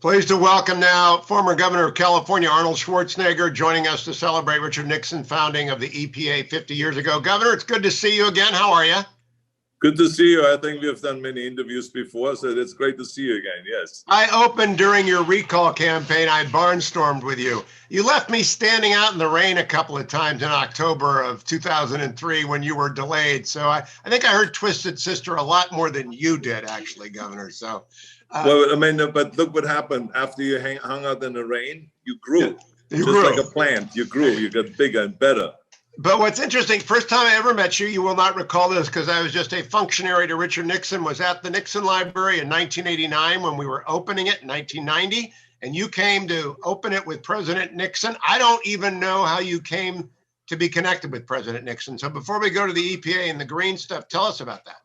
Pleased to welcome now former Governor of California, Arnold Schwarzenegger, joining us to celebrate Richard Nixon founding of the EPA 50 years ago. Governor, it's good to see you again. How are you? Good to see you. I think we have done many interviews before, so it's great to see you again, yes. I opened during your recall campaign. I barnstormed with you. You left me standing out in the rain a couple of times in October of 2003 when you were delayed. So I think I heard Twisted Sister a lot more than you did, actually, Governor. So. Well, I mean, but look what happened. After you hung out in the rain, you grew. You Just grew. like a plant. You grew. You got bigger and better. But what's interesting, first time I ever met you, you will not recall this because I was just a functionary to Richard Nixon, was at the Nixon Library in 1989 when we were opening it in 1990. And you came to open it with President Nixon. I don't even know how you came to be connected with President Nixon. So before we go to the EPA and the green stuff, tell us about that.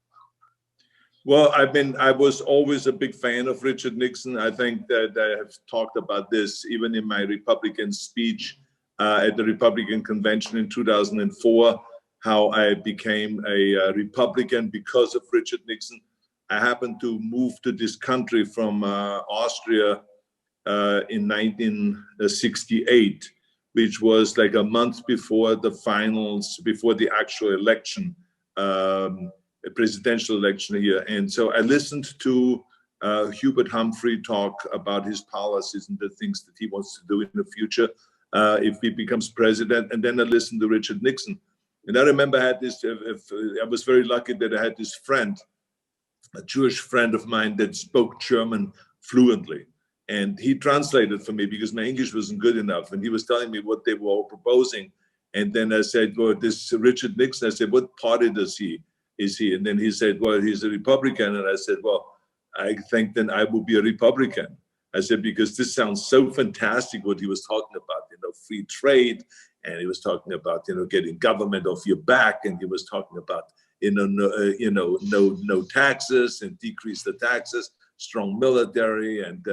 Well, I was always a big fan of Richard Nixon. I think that I have talked about this even in my Republican speech at the Republican convention in 2004, how I became a Republican because of Richard Nixon. I happened to move to this country from Austria in 1968, which was like a month before the finals, before the actual election. A presidential election here. And so I listened to Hubert Humphrey talk about his policies and the things that he wants to do in the future if he becomes president. And then I listened to Richard Nixon. And I remember I had this, I was very lucky that I had this friend, a Jewish friend of mine that spoke German fluently. And he translated for me because my English wasn't good enough. And he was telling me what they were all proposing. And then I said, well, this Richard Nixon, I said, what party is he? And then he said, well, he's a Republican. And I said, well, I think then I will be a Republican. I said, because this sounds so fantastic what he was talking about, free trade. And he was talking about, getting government off your back. And he was talking about, no taxes and decrease the taxes, strong military and,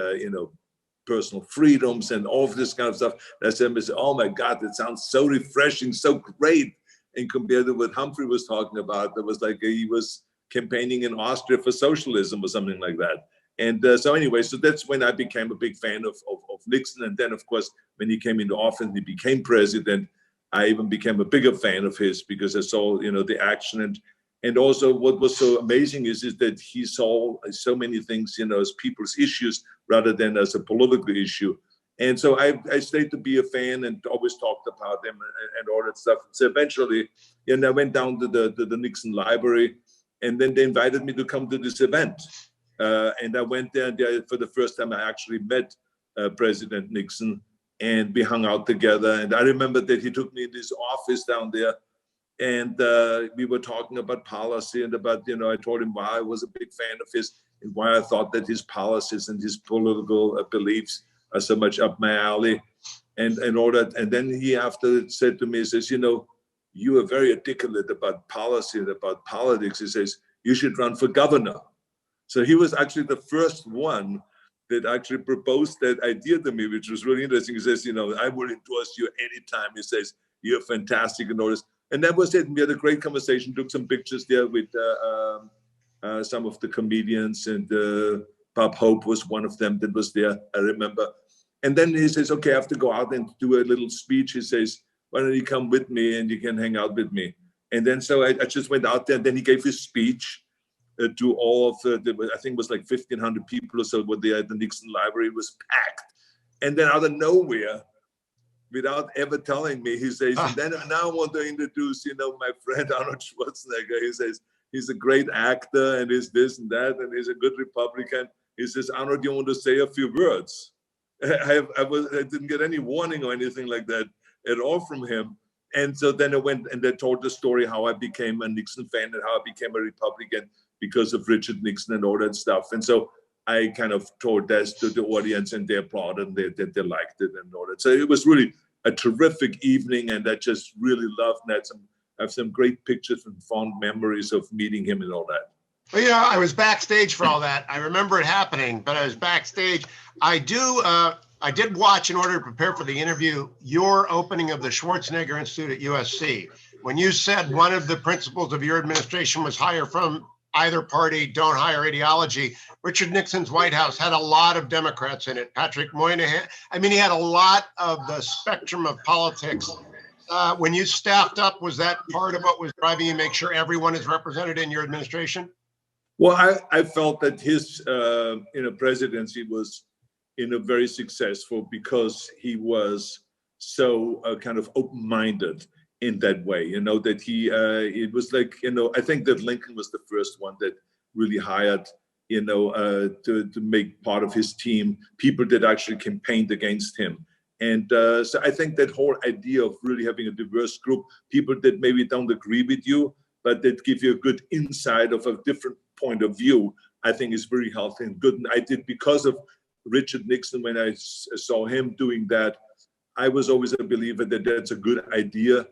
personal freedoms and all of this kind of stuff. And I said, oh my God, that sounds so refreshing, so great. And compared to what Humphrey was talking about, it was like he was campaigning in Austria for socialism or something like that. And so anyway, so that's when I became a big fan of Nixon. And then, of course, when he came into office and he became president, I even became a bigger fan of his because I saw, the action. And also what was so amazing is that he saw so many things, as people's issues rather than as a political issue. And so I stayed to be a fan and always talked about him and all that stuff. So eventually, I went down to the Nixon Library, and then they invited me to come to this event. And I went there, and for the first time, I actually met President Nixon, and we hung out together. And I remember that he took me in his office down there, and we were talking about policy and about, I told him why I was a big fan of his and why I thought that his policies and his political beliefs are so much up my alley and all that. And then he after said to me, he says, you are very articulate about policy and about politics. He says, you should run for governor. So he was actually the first one that actually proposed that idea to me, which was really interesting. He says, I will endorse you anytime. He says, you're fantastic and all this. And that was it. We had a great conversation, took some pictures there with some of the comedians, and Bob Hope was one of them that was there, I remember. And then he says, okay, I have to go out and do a little speech. He says, why don't you come with me and you can hang out with me? And then so I just went out there, and then he gave his speech to all of I think it was like 1,500 people or so were there at the Nixon Library. It was packed. And then out of nowhere, without ever telling me, he says, and then now I want to introduce, my friend Arnold Schwarzenegger. He says, he's a great actor and he's this and that, and he's a good Republican. He says, Arnold, do you want to say a few words? I didn't get any warning or anything like that at all from him. And so then I went and I told the story how I became a Nixon fan and how I became a Republican because of Richard Nixon and all that stuff. And so I kind of told that to the audience, and they applauded and they liked it and all that. So it was really a terrific evening, and I just really loved that. I have some great pictures and fond memories of meeting him and all that. Well, I was backstage for all that. I remember it happening, but I was backstage. I did watch, in order to prepare for the interview, your opening of the Schwarzenegger Institute at USC. When you said one of the principles of your administration was hire from either party, don't hire ideology. Richard Nixon's White House had a lot of Democrats in it. Patrick Moynihan. I mean, he had a lot of the spectrum of politics. When you staffed up, was that part of what was driving you, make sure everyone is represented in your administration? Well, I felt that his presidency was very successful because he was so kind of open-minded in that way, that it was like, I think that Lincoln was the first one that really hired, to make part of his team, people that actually campaigned against him. And so I think that whole idea of really having a diverse group, people that maybe don't agree with you, but that give you a good insight of a different point of view, I think is very healthy and good. And I did, because of Richard Nixon, when I saw him doing that, I was always a believer that that's a good idea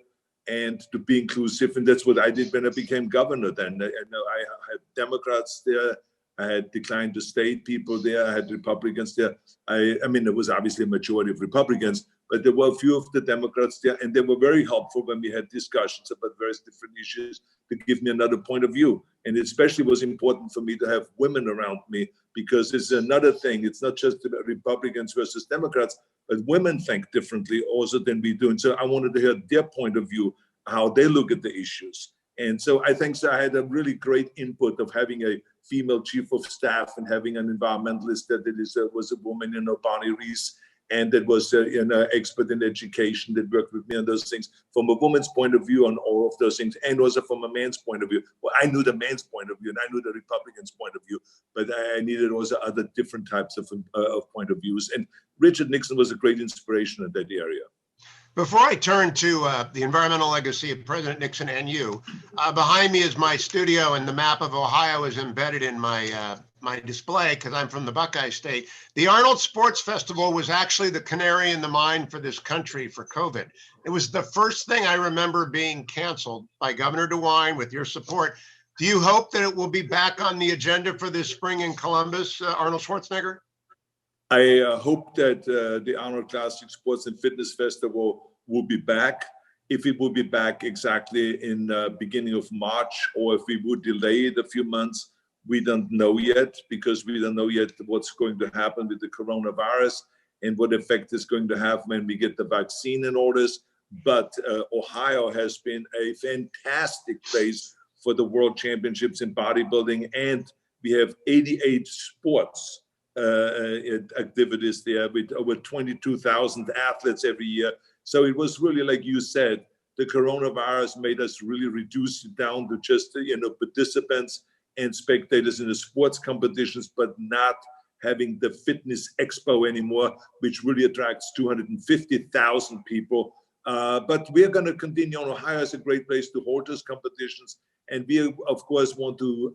and to be inclusive. And that's what I did when I became governor then. I had Democrats there. I had declined to state people there. I had Republicans there. I mean, there was obviously a majority of Republicans, but there were a few of the Democrats there, and they were very helpful when we had discussions about various different issues to give me another point of view. And it especially was important for me to have women around me, because it's another thing. It's not just Republicans versus Democrats, but women think differently also than we do. And so I wanted to hear their point of view, how they look at the issues. And so I think I had a really great input of having a female chief of staff and having an environmentalist that was a woman, Bonnie Reese, and that was an expert in education that worked with me on those things from a woman's point of view on all of those things, and also from a man's point of view. Well, I knew the man's point of view and I knew the Republicans' point of view, but I needed also other different types of point of views. And Richard Nixon was a great inspiration in that area. Before I turn to the environmental legacy of President Nixon and you, behind me is my studio, and the map of Ohio is embedded in my my display because I'm from the Buckeye State. The Arnold Sports Festival was actually the canary in the mine for this country for COVID. It was the first thing I remember being canceled by Governor DeWine with your support. Do you hope that it will be back on the agenda for this spring in Columbus, Arnold Schwarzenegger? I hope that the Arnold Classic Sports and Fitness Festival will be back. If it will be back exactly in beginning of March, or if we would delay it a few months, we don't know yet, because we don't know yet what's going to happen with the coronavirus and what effect it's going to have when we get the vaccine in orders. But Ohio has been a fantastic place for the World Championships in bodybuilding, and we have 88 sports activities there with over 22,000 athletes every year. So it was really, like you said, the coronavirus made us really reduce it down to just participants and spectators in the sports competitions, but not having the fitness expo anymore, which really attracts 250,000 people. But we are going to continue on. Ohio is a great place to hold those competitions, and we of course want to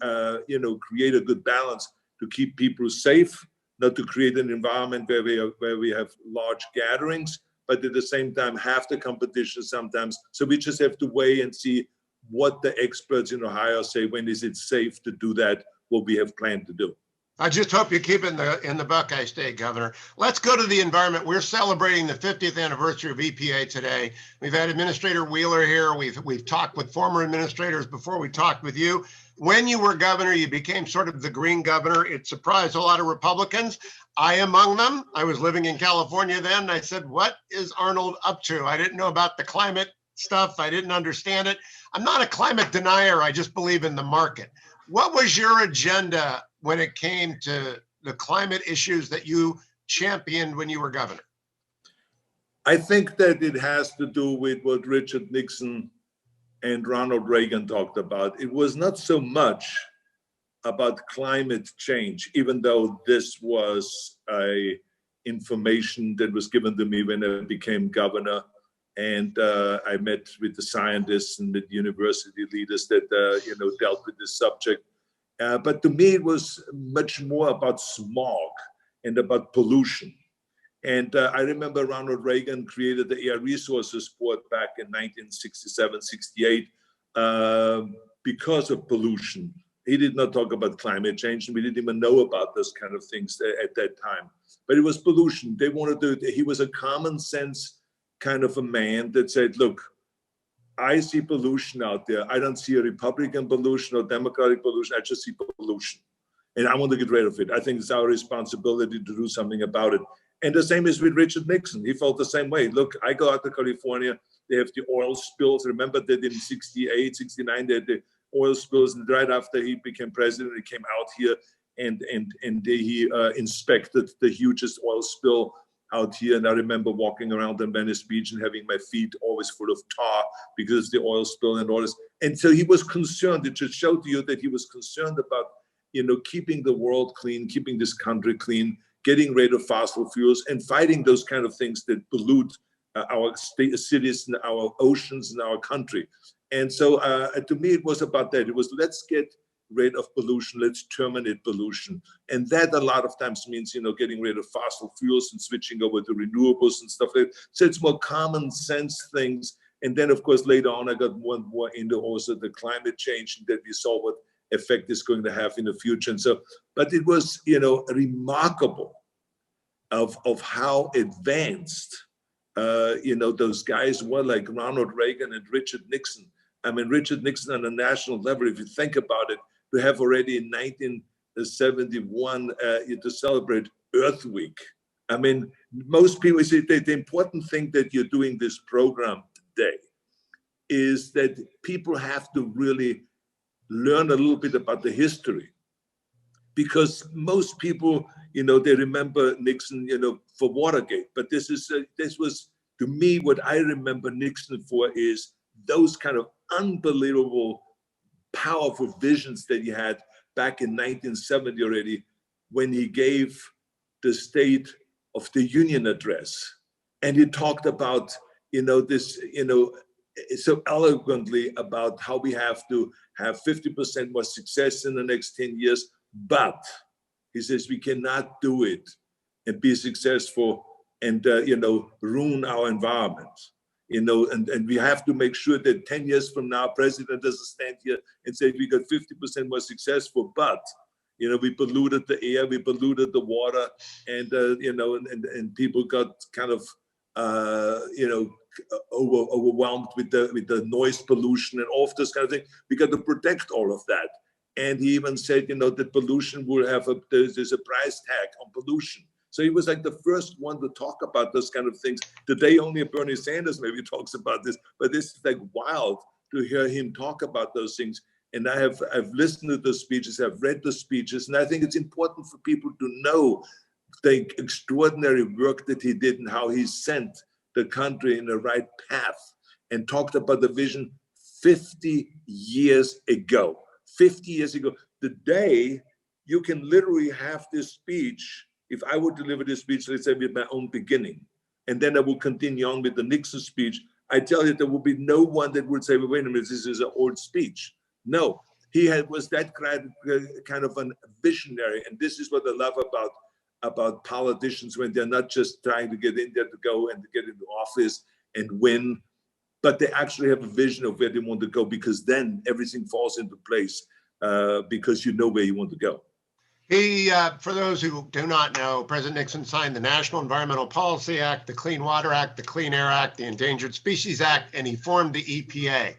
create a good balance to keep people safe, not to create an environment where we have large gatherings, but at the same time have the competition sometimes. So we just have to wait and see what the experts in Ohio say. When is it safe to do that, what we have planned to do. I just hope you keep it in the Buckeye State, Governor. Let's go to the environment. We're celebrating the 50th anniversary of EPA today. We've had Administrator Wheeler here. We've talked with former administrators before we talked with you. When you were governor, you became sort of the green governor. It surprised a lot of Republicans. I among them. I was living in California then, and I said, what is Arnold up to? I didn't know about the climate stuff. I didn't understand it. I'm not a climate denier. I just believe in the market. What was your agenda when it came to the climate issues that you championed when you were governor? I think that it has to do with what Richard Nixon and Ronald Reagan talked about. It was not so much about climate change, even though this was information that was given to me when I became governor. And I met with the scientists and the university leaders that dealt with this subject. But to me, it was much more about smog and about pollution. And I remember Ronald Reagan created the Air Resources Board back in 1967, 68, because of pollution. He did not talk about climate change, and we didn't even know about those kind of things at that time. But it was pollution. They wanted to, he was a common sense kind of a man that said, look, I see pollution out there. I don't see a Republican pollution or Democratic pollution. I just see pollution. And I want to get rid of it. I think it's our responsibility to do something about it. And the same is with Richard Nixon. He felt the same way. Look, I go out to California. They have the oil spills. Remember that in 68, 69, they had the oil spills. And right after he became president, he came out here and he inspected the hugest oil spill out here. And I remember walking around on Venice Beach and having my feet always full of tar because of the oil spill and all this. And so he was concerned. It just showed you that he was concerned about, keeping the world clean, keeping this country clean, getting rid of fossil fuels, and fighting those kind of things that pollute our cities and our oceans and our country. And so to me, it was about that. It was, let's get rid of pollution, let's terminate pollution. And that a lot of times means, getting rid of fossil fuels and switching over to renewables and stuff like that. So it's more common sense things. And then, of course, later on, I got more and more into also the climate change that we saw what effect is going to have in the future. And so, but it was, remarkable of how advanced, those guys were, like Ronald Reagan and Richard Nixon. I mean, Richard Nixon on a national level, if you think about it, to have already in 1971 to celebrate Earth Week. I mean, most people say that the important thing that you're doing this program today is that people have to really learn a little bit about the history, because most people, they remember Nixon, for Watergate. But this was, to me, what I remember Nixon for is those kind of unbelievable, powerful visions that he had back in 1970 already, when he gave the State of the Union address. And he talked about, this, so eloquently about how we have to have 50% more success in the next 10 years. But he says we cannot do it and be successful and, ruin our environment. And we have to make sure that 10 years from now, president doesn't stand here and say we got 50% more successful, but, we polluted the air, we polluted the water, and, and people got kind of, overwhelmed with the noise pollution and all of this kind of thing. We got to protect all of that. And he even said, that pollution will have there's a price tag on pollution. So he was like the first one to talk about those kind of things. Today, only Bernie Sanders maybe talks about this, but this is like wild to hear him talk about those things. And I've listened to the speeches, I've read the speeches, and I think it's important for people to know the extraordinary work that he did and how he sent the country in the right path, and talked about the vision 50 years ago. 50 years ago, the day you can literally have this speech. If I would deliver this speech, let's say with my own beginning, and then I will continue on with the Nixon speech, I tell you, there will be no one that would say, well, wait a minute, this is an old speech. No, he was that kind of a visionary. And this is what I love about politicians, when they're not just trying to get in there to go and to get into office and win, but they actually have a vision of where they want to go, because then everything falls into place because you know where you want to go. He, for those who do not know, President Nixon signed the National Environmental Policy Act, the Clean Water Act, the Clean Air Act, the Endangered Species Act, and he formed the EPA.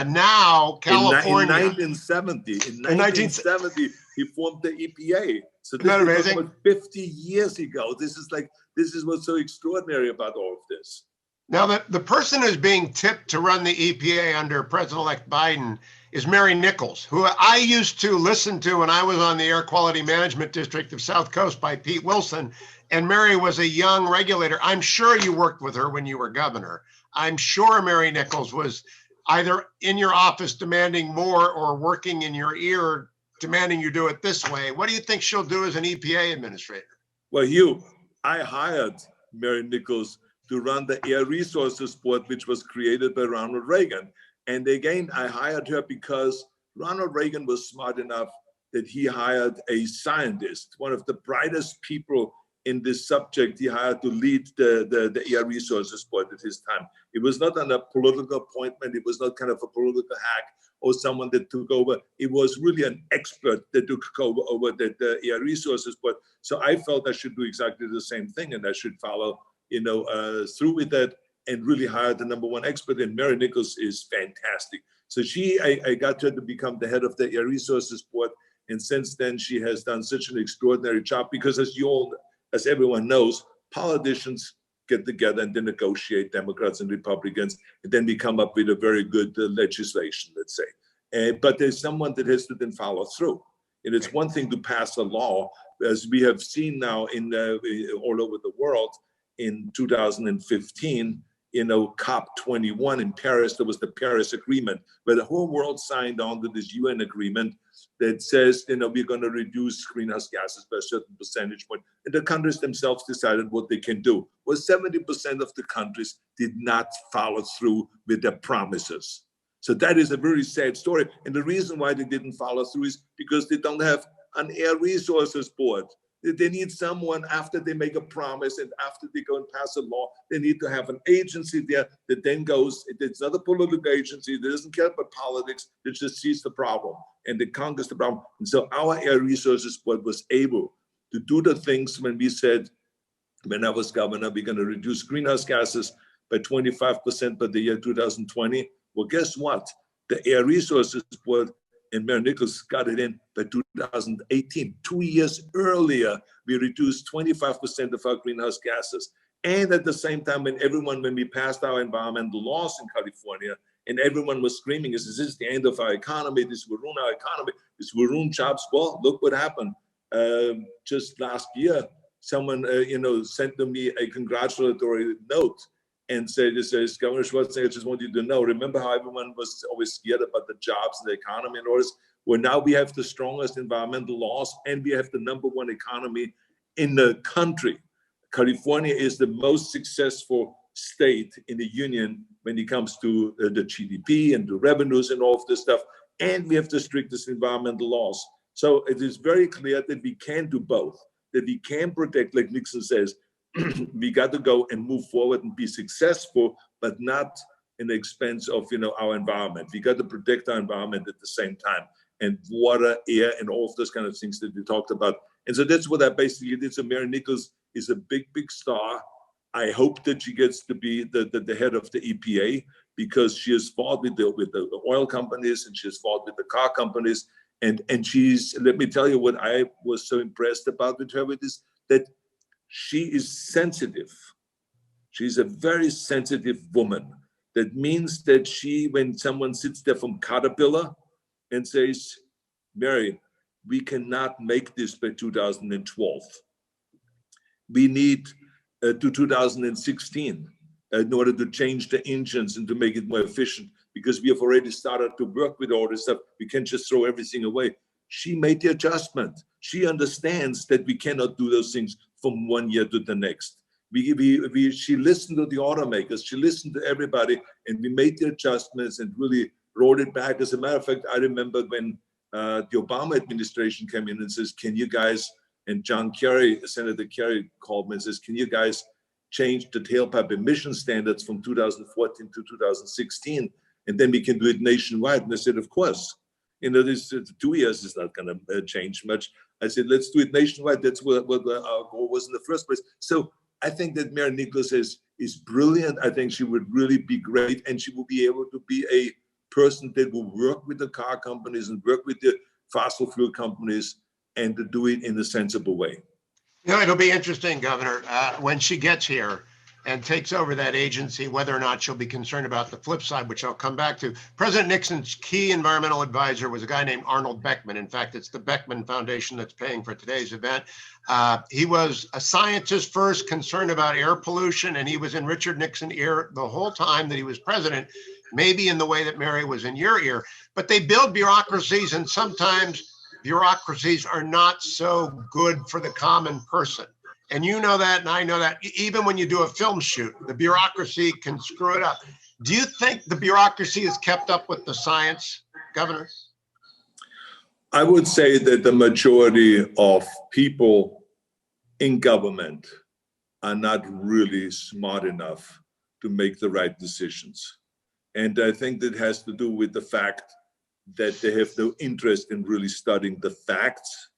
Now, California. In 1970, he formed the EPA. So this is almost 50 years ago. This is what's so extraordinary about all of this. Now, the person who's being tipped to run the EPA under President-elect Biden is Mary Nichols, who I used to listen to when I was on the Air Quality Management District of South Coast by Pete Wilson. And Mary was a young regulator. I'm sure you worked with her when you were governor. I'm sure Mary Nichols was either in your office demanding more or working in your ear demanding you do it this way. What do you think she'll do as an EPA administrator? Well, Hugh, I hired Mary Nichols to run the Air Resources Board, which was created by Ronald Reagan. And again, I hired her because Ronald Reagan was smart enough that he hired a scientist, one of the brightest people in this subject. He hired to lead the Air Resources Board at his time. It was not a political appointment. It was not kind of a political hack or someone that took over. It was really an expert that took over the Air Resources Board. So I felt I should do exactly the same thing, and I should follow through with that. and really hired the #1 expert. And Mary Nichols is fantastic. So I got her to become the head of the Air Resources Board. And since then, she has done such an extraordinary job because as everyone knows, politicians get together and they negotiate, Democrats and Republicans, and then we come up with a very good legislation, let's say. But there's someone that has to then follow through. And it's one thing to pass a law, as we have seen now all over the world. In 2015, COP21 in Paris, there was the Paris Agreement, where the whole world signed on to this UN agreement that says, we're going to reduce greenhouse gases by a certain percentage point. And the countries themselves decided what they can do. Well, 70% of the countries did not follow through with their promises. So that is a very sad story. And the reason why they didn't follow through is because they don't have an Air Resources Board. They need someone, after they make a promise and after they go and pass a law, they need to have an agency there that then goes, it's not a political agency, that doesn't care about politics, that just sees the problem and that conquers the problem. And so our Air Resources Board was able to do the things when we said, when I was governor, we're going to reduce greenhouse gases by 25% by the year 2020. Well, guess what? The Air Resources Board and Mayor Nichols got it in by 2018. 2 years earlier, we reduced 25% of our greenhouse gases. And at the same time, when we passed our environmental laws in California, and everyone was screaming, this is the end of our economy, this will ruin our economy, this will ruin jobs. Well, look what happened. Just last year, someone sent to me a congratulatory note and said, Governor Schwarzenegger, I just want you to know, remember how everyone was always scared about the jobs and the economy and all this? Well, now we have the strongest environmental laws and we have the #1 economy in the country. California is the most successful state in the union when it comes to the GDP and the revenues and all of this stuff. And we have the strictest environmental laws. So it is very clear that we can do both, that we can protect, like Nixon says, we got to go and move forward and be successful, but not in the expense of our environment. We got to protect our environment at the same time, and water, air, and all of those kind of things that we talked about. And so that's what I basically did. So Mary Nichols is a big, big star. I hope that she gets to be the head of the EPA, because she has fought with the oil companies and she has fought with the car companies. And she's, let me tell you what I was so impressed about with her, with this, that she is sensitive. She's a very sensitive woman. That means that when someone sits there from Caterpillar and says, Mary, we cannot make this by 2012. We need to 2016 in order to change the engines and to make it more efficient, because we have already started to work with all this stuff. We can't just throw everything away. She made the adjustment. She understands that we cannot do those things from one year to the next. She listened to the automakers, she listened to everybody, and we made the adjustments and really rolled it back. As a matter of fact, I remember when the Obama administration came in and says, can you guys, and John Kerry, Senator Kerry called me and says, can you guys change the tailpipe emission standards from 2014 to 2016, and then we can do it nationwide? And I said, of course. This 2 years is not going to change much. I said, let's do it nationwide. That's what our goal was in the first place. So I think that Mary Nichols is brilliant. I think she would really be great, and she will be able to be a person that will work with the car companies and work with the fossil fuel companies and to do it in a sensible way. It'll be interesting, Governor, when she gets here and takes over that agency, whether or not she'll be concerned about the flip side, which I'll come back to. President Nixon's key environmental advisor was a guy named Arnold Beckman. In fact, it's the Beckman Foundation that's paying for today's event. He was a scientist first, concerned about air pollution, and he was in Richard Nixon's ear the whole time that he was president, maybe in the way that Mary was in your ear. But they build bureaucracies, and sometimes bureaucracies are not so good for the common person. And you know that, and I know that. Even when you do a film shoot, the bureaucracy can screw it up. Do you think the bureaucracy has kept up with the science, Governor? I would say that the majority of people in government are not really smart enough to make the right decisions. And I think that has to do with the fact that they have no interest in really studying the facts.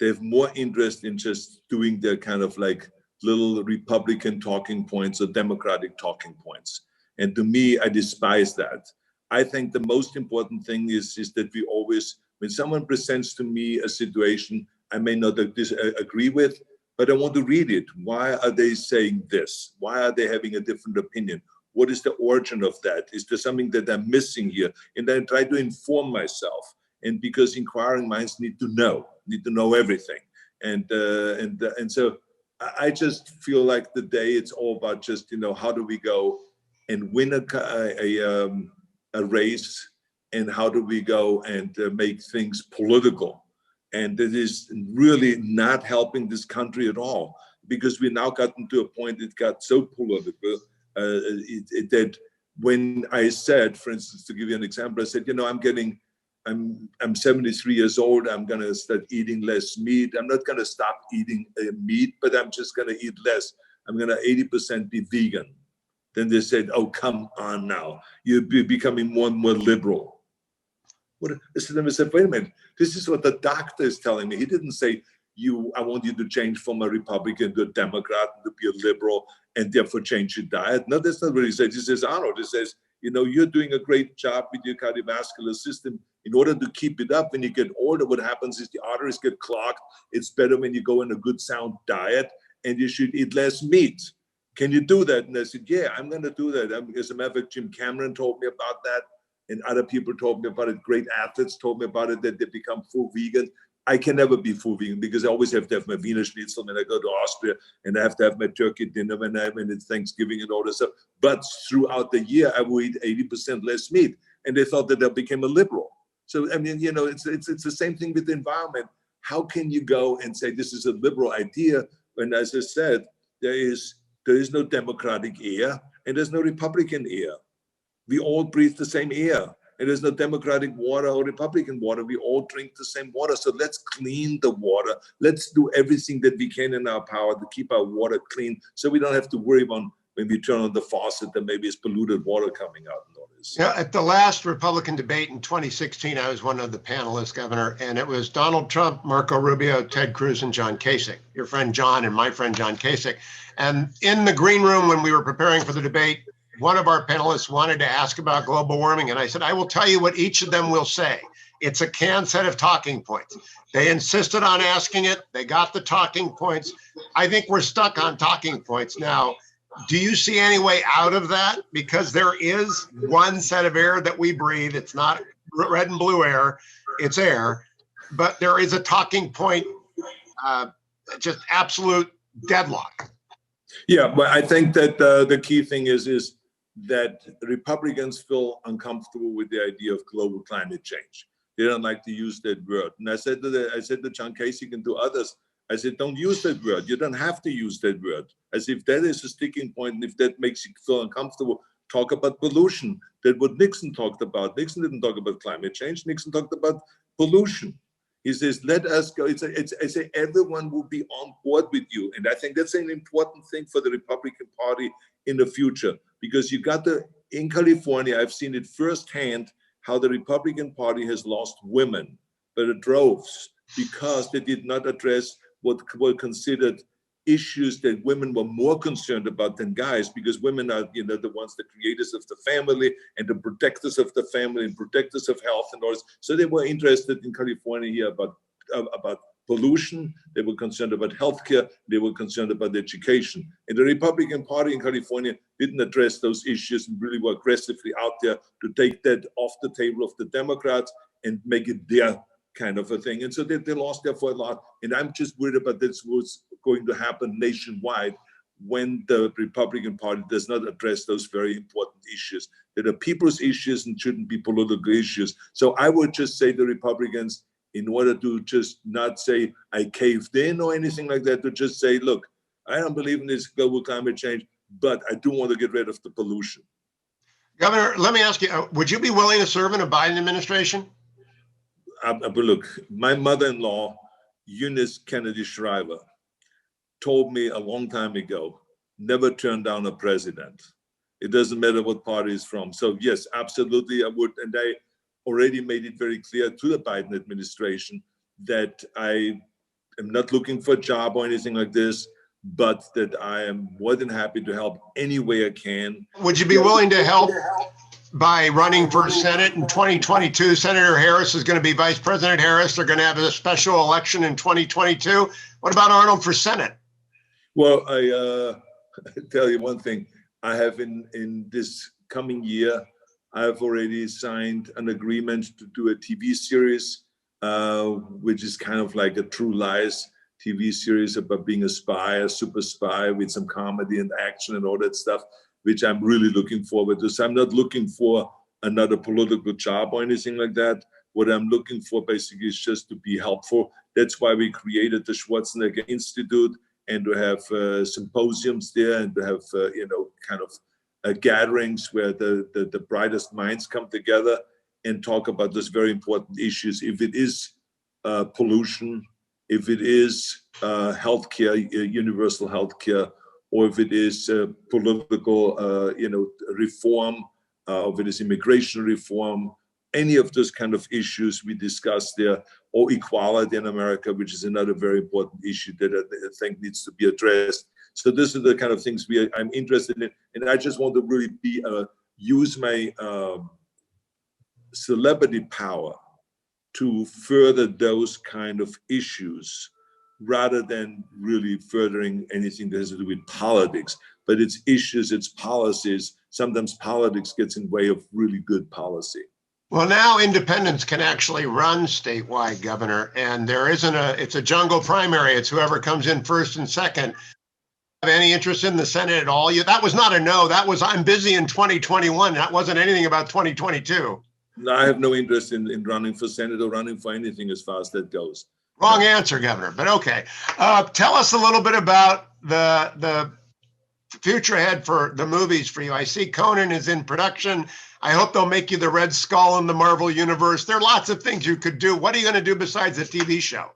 They have more interest in just doing their kind of like little Republican talking points or Democratic talking points. And to me, I despise that. I think the most important thing is that we always, when someone presents to me a situation I may not agree with, but I want to read it. Why are they saying this? Why are they having a different opinion? What is the origin of that? Is there something that I'm missing here? And then I try to inform myself. And because inquiring minds need to know everything. And so I just feel like the day it's all about just, how do we go and win a race, and how do we go and make things political? And it is really not helping this country at all, because we now gotten to a point it got so political that when I said, for instance, to give you an example, I said, I'm 73 years old. I'm going to start eating less meat. I'm not going to stop eating meat, but I'm just going to eat less. I'm going to 80% be vegan. Then they said, oh, come on now. You're becoming more and more liberal. I said, wait a minute. This is what the doctor is telling me. He didn't say, I want you to change from a Republican to a Democrat, to be a liberal, and therefore change your diet. No, that's not what he said. He says, Arnold, he says, you're doing a great job with your cardiovascular system. In order to keep it up, when you get older, what happens is the arteries get clogged. It's better when you go on a good, sound diet, and you should eat less meat. Can you do that? And I said, yeah, I'm going to do that. As a matter of fact, Jim Cameron told me about that. And other people told me about it. Great athletes told me about it, that they become full vegan. I can never be full vegan because I always have to have my Wiener Schnitzel when I go to Austria, and I have to have my turkey dinner when it's Thanksgiving and all this stuff. But throughout the year, I will eat 80% less meat. And they thought that I became a liberal. So, it's the same thing with the environment. How can you go and say this is a liberal idea when, as I said, there is no Democratic air and there's no Republican air? We all breathe the same air. And there's no Democratic water or Republican water. We all drink the same water. So let's clean the water. Let's do everything that we can in our power to keep our water clean, so we don't have to worry about when we turn on the faucet that maybe it's polluted water coming out and all this. Yeah, at the last Republican debate in 2016, I was one of the panelists, Governor, and it was Donald Trump, Marco Rubio, Ted Cruz, and John Kasich, your friend John and my friend John Kasich. And in the green room, when we were preparing for the debate, one of our panelists wanted to ask about global warming, and I said, I will tell you what each of them will say. It's a canned set of talking points. They insisted on asking it. They got the talking points. I think we're stuck on talking points now. Do you see any way out of that? Because there is one set of air that we breathe. It's not red and blue air, it's air. But there is a talking point, just absolute deadlock. Yeah, but I think that the key thing is that Republicans feel uncomfortable with the idea of global climate change. They don't like to use that word. And I said to John Kasich and to others, I said, don't use that word. You don't have to use that word. As if that is a sticking point, and if that makes you feel uncomfortable, talk about pollution. That's what Nixon talked about. Nixon didn't talk about climate change. Nixon talked about pollution. He says, let us go. I say everyone will be on board with you. And I think that's an important thing for the Republican Party in the future, because in California, I've seen it firsthand, how the Republican Party has lost women by the droves because they did not address what were considered issues that women were more concerned about than guys, because women are, the ones, the creators of the family and the protectors of the family and protectors of health and all this. So they were interested in California here about pollution. They were concerned about healthcare. They were concerned about education. And the Republican Party in California didn't address those issues and really were aggressively out there to take that off the table of the Democrats and make it their kind of a thing. And so they lost there for a lot. And I'm just worried about this what's going to happen nationwide when the Republican Party does not address those very important issues that are people's issues and shouldn't be political issues. So I would just say to Republicans, in order to just not say I caved in or anything like that, to just say, look, I don't believe in this global climate change, but I do want to get rid of the pollution. Governor, let me ask you, would you be willing to serve in a Biden administration? But look, my mother-in-law, Eunice Kennedy Shriver, told me a long time ago, never turn down a president. It doesn't matter what party he's from. So yes, absolutely I would. And I already made it very clear to the Biden administration that I am not looking for a job or anything like this, but that I am more than happy to help any way I can. Would you be willing to help by running for Senate in 2022? Senator Harris is going to be Vice President Harris. They're going to have a special election in 2022. What about Arnold for Senate? Well, I tell you one thing. I have in this coming year, I have already signed an agreement to do a TV series, which is kind of like a True Lies TV series about being a spy, a super spy with some comedy and action and all that stuff, which I'm really looking forward to. So I'm not looking for another political job or anything like that. What I'm looking for basically is just to be helpful. That's why we created the Schwarzenegger Institute, and to have symposiums there, and to have kind of gatherings where the brightest minds come together and talk about those very important issues. If it is pollution, if it is healthcare, universal healthcare, or if it is political, reform, or if it is immigration reform, any of those kind of issues we discuss there, or equality in America, which is another very important issue that I think needs to be addressed. So these are the kind of things I'm interested in, and I just want to really use my celebrity power to further those kind of issues, rather than really furthering anything that has to do with politics. But it's issues, it's policies. Sometimes politics gets in the way of really good policy. Well, now independents can actually run statewide, Governor, and there isn't it's a jungle primary. It's whoever comes in first and second. Have any interest in the Senate at all? That was not a no. That was, I'm busy in 2021. That wasn't anything about 2022. No, I have no interest in running for Senate or running for anything as far as that goes. Wrong answer, Governor, but okay. Tell us a little bit about the future ahead for the movies for you. I see Conan is in production. I hope they'll make you the Red Skull in the Marvel Universe. There are lots of things you could do. What are you going to do besides the TV show?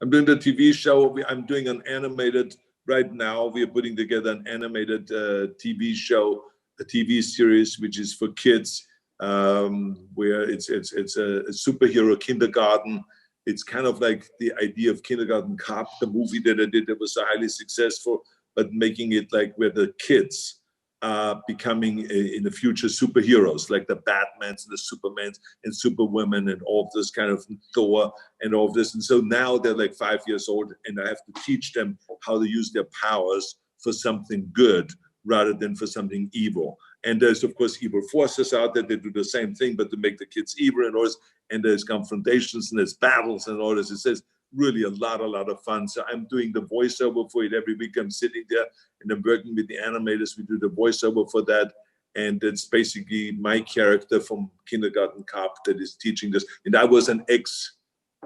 I'm doing the TV show. I'm doing an animated, right now we are putting together an animated TV show, a TV series, which is for kids, where it's a superhero kindergarten. It's kind of like the idea of Kindergarten Cop, the movie that I did that was so highly successful, but making it like where the kids are becoming in the future superheroes, like the Batmans and the Supermans and Superwomen and all of this kind of Thor and all of this. And so now they're like 5 years old, and I have to teach them how to use their powers for something good rather than for something evil. And there's, of course, evil forces out there that do the same thing, but to make the kids evil and all this. And there's confrontations and there's battles and all this. It says really a lot of fun. So I'm doing the voiceover for it every week. I'm sitting there and I'm working with the animators. We do the voiceover for that. And it's basically my character from Kindergarten Cop that is teaching this. And I was an ex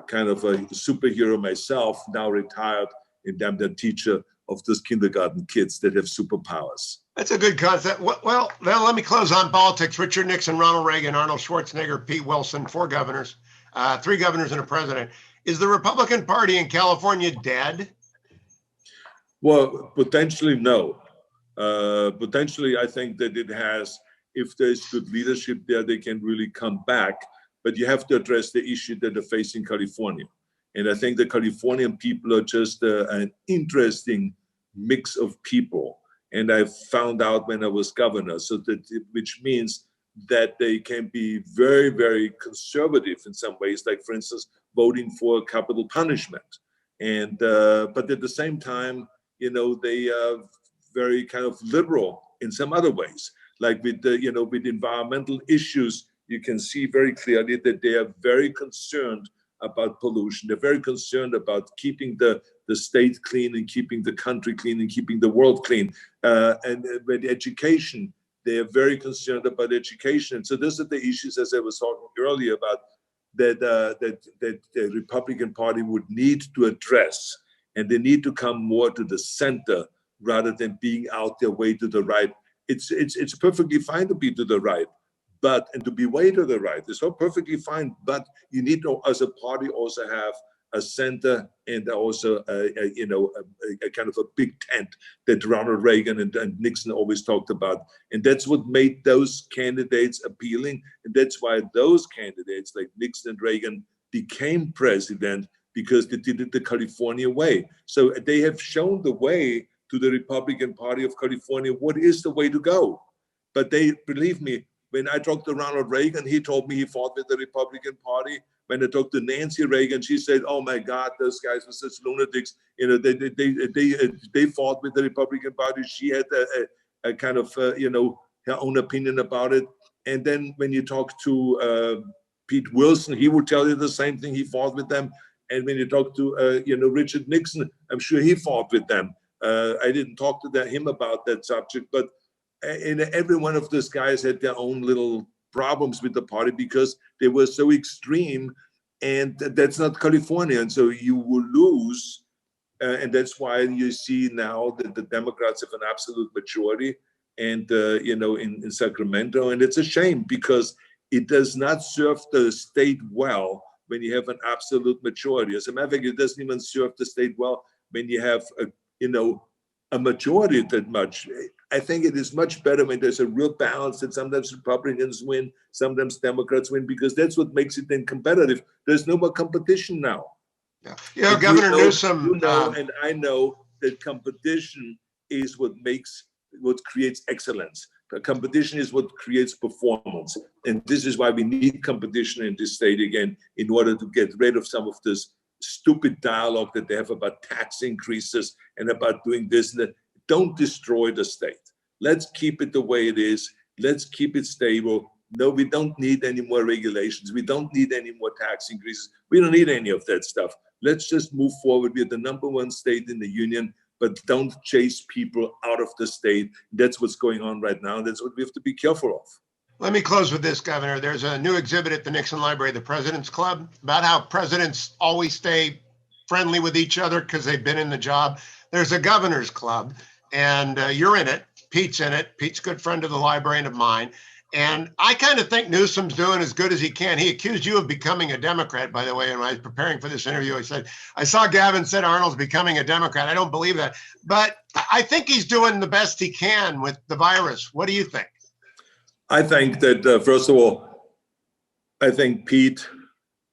kind of a superhero myself, now retired, and I'm the teacher of those kindergarten kids that have superpowers. That's a good concept. Well, then let me close on politics. Richard Nixon, Ronald Reagan, Arnold Schwarzenegger, Pete Wilson, 4 governors, 3 governors and a president. Is the Republican Party in California dead? Well, potentially no. Potentially, I think that it has, if there's good leadership there, they can really come back. But you have to address the issue that they're facing California. And I think the Californian people are just an interesting mix of people. And I found out when I was governor, which means that they can be very, very conservative in some ways, like, for instance, voting for capital punishment. And but at the same time, they are very kind of liberal in some other ways, like with with environmental issues. You can see very clearly that they are very concerned about pollution. They're very concerned about keeping the state clean and keeping the country clean and keeping the world clean. And with education, they are very concerned about education. And so those are the issues, as I was talking earlier about, that the Republican Party would need to address. And they need to come more to the center rather than being out their way to the right. It's perfectly fine to be to the right. And to be way to the right is so perfectly fine, but you need to, as a party, also have a center and also a kind of a big tent that Ronald Reagan and Nixon always talked about. And that's what made those candidates appealing. And that's why those candidates like Nixon and Reagan became president, because they did it the California way. So they have shown the way to the Republican Party of California, what is the way to go. But they, believe me, when I talked to Ronald Reagan, he told me he fought with the Republican Party. When I talked to Nancy Reagan, she said, "Oh my God, those guys were such lunatics. You know, they fought with the Republican Party." She had a kind of you know, her own opinion about it. And then when you talk to Pete Wilson, he would tell you the same thing. He fought with them. And when you talk to you know, Richard Nixon, I'm sure he fought with them. I didn't talk to him about that subject, but every one of those guys had their own little problems with the party because they were so extreme, and that's not California. And so you will lose. And that's why you see now that the Democrats have an absolute majority, and you know, in Sacramento. And it's a shame because it does not serve the state well when you have an absolute majority. As a matter of fact, it doesn't even serve the state well when you have a, you know, a majority that much. I think it is much better when there's a real balance, that sometimes Republicans win, sometimes Democrats win, because that's what makes it then competitive. There's no more competition now. Yeah, you know, Governor Newsom. You know, and I know that competition is what creates excellence. The competition is what creates performance. And this is why we need competition in this state again, in order to get rid of some of this stupid dialogue that they have about tax increases and about doing this and that. Don't destroy the state. Let's keep it the way it is. Let's keep it stable. No, we don't need any more regulations. We don't need any more tax increases. We don't need any of that stuff. Let's just move forward. We're the #1 state in the union, but don't chase people out of the state. That's what's going on right now. That's what we have to be careful of. Let me close with this, Governor. There's a new exhibit at the Nixon Library, the President's Club, about how presidents always stay friendly with each other because they've been in the job. There's a Governor's Club, and you're in it. Pete's in it. Pete's a good friend of the library and of mine. And I kind of think Newsom's doing as good as he can. He accused you of becoming a Democrat, by the way. And when I was preparing for this interview, I said, I saw Gavin said Arnold's becoming a Democrat. I don't believe that. But I think he's doing the best he can with the virus. What do you think? I think that, first of all, I think Pete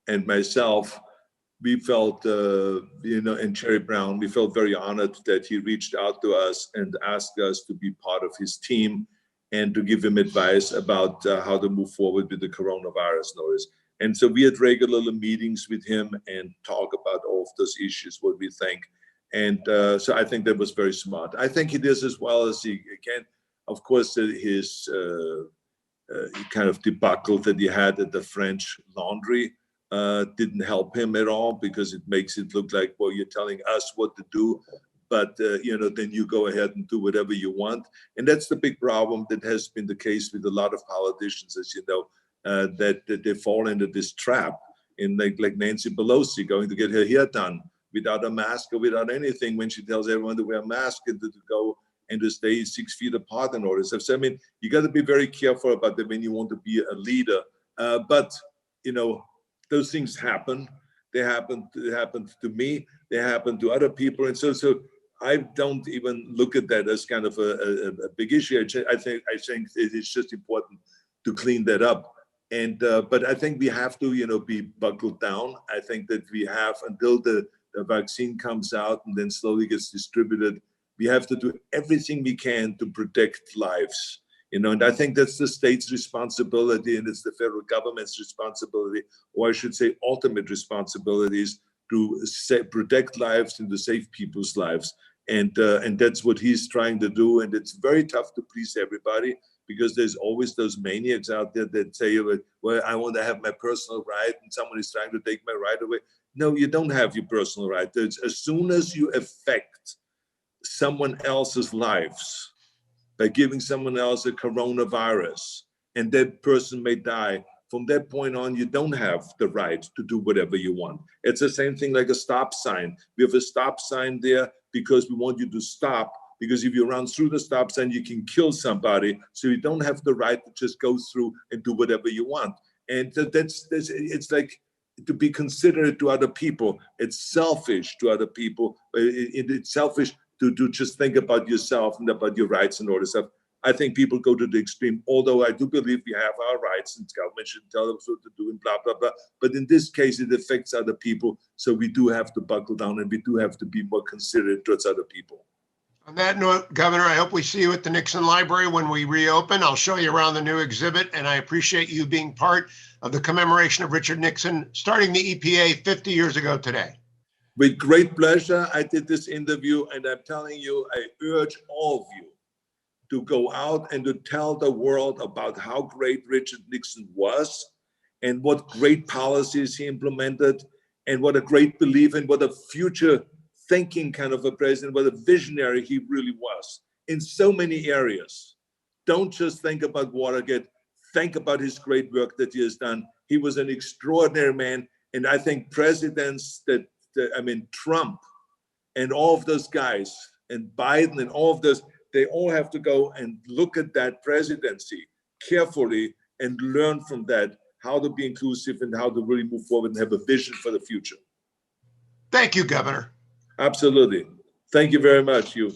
and myself, we felt, you know, and Jerry Brown, we felt very honored that he reached out to us and asked us to be part of his team and to give him advice about how to move forward with the coronavirus notice. And so we had regular meetings with him and talk about all of those issues, what we think. And so I think that was very smart. I think he does as well as he can. Of course, his kind of debacle that he had at the French Laundry didn't help him at all, because it makes it look like, well, you're telling us what to do, but you know, then you go ahead and do whatever you want. And that's the big problem that has been the case with a lot of politicians, as you know, that they fall into this trap, in like Nancy Pelosi going to get her hair done without a mask or without anything, when she tells everyone to wear a mask and to go and to stay 6 feet apart and all this stuff. So I mean, you got to be very careful about that when you want to be a leader. But you know, those things happen. They happened to me. They happen to other people, and so I don't even look at that as kind of a big issue. I think it's just important to clean that up. And but I think we have to, you know, be buckled down. I think that we have, until the vaccine comes out and then slowly gets distributed, we have to do everything we can to protect lives. You know, and I think that's the state's responsibility, and it's the federal government's responsibility, or I should say ultimate responsibilities, to protect lives and to save people's lives. And that's what he's trying to do. And it's very tough to please everybody, because there's always those maniacs out there that say, well, I want to have my personal right, and someone is trying to take my right away. No, you don't have your personal right. As soon as you affect someone else's lives by giving someone else a coronavirus, and that person may die, from that point on, you don't have the right to do whatever you want. It's the same thing like a stop sign. We have a stop sign there because we want you to stop, because if you run through the stop sign, you can kill somebody. So you don't have the right to just go through and do whatever you want. And it's like, to be considerate to other people. It's selfish to other people. It's selfish to just think about yourself and about your rights and all this stuff. I think people go to the extreme, although I do believe we have our rights and government should tell us what to do and blah, blah, blah. But in this case, it affects other people. So we do have to buckle down and we do have to be more considerate towards other people. On that note, Governor, I hope we see you at the Nixon Library when we reopen. I'll show you around the new exhibit, and I appreciate you being part of the commemoration of Richard Nixon, starting the EPA 50 years ago today. With great pleasure, I did this interview, and I'm telling you, I urge all of you to go out and to tell the world about how great Richard Nixon was and what great policies he implemented and what a great belief and what a future thinking kind of a president, what a visionary he really was in so many areas. Don't just think about Watergate, think about his great work that he has done. He was an extraordinary man. And I think presidents Trump and all of those guys and Biden and all of those, they all have to go and look at that presidency carefully and learn from that how to be inclusive and how to really move forward and have a vision for the future. Thank you, Governor. Absolutely. Thank you very much, you.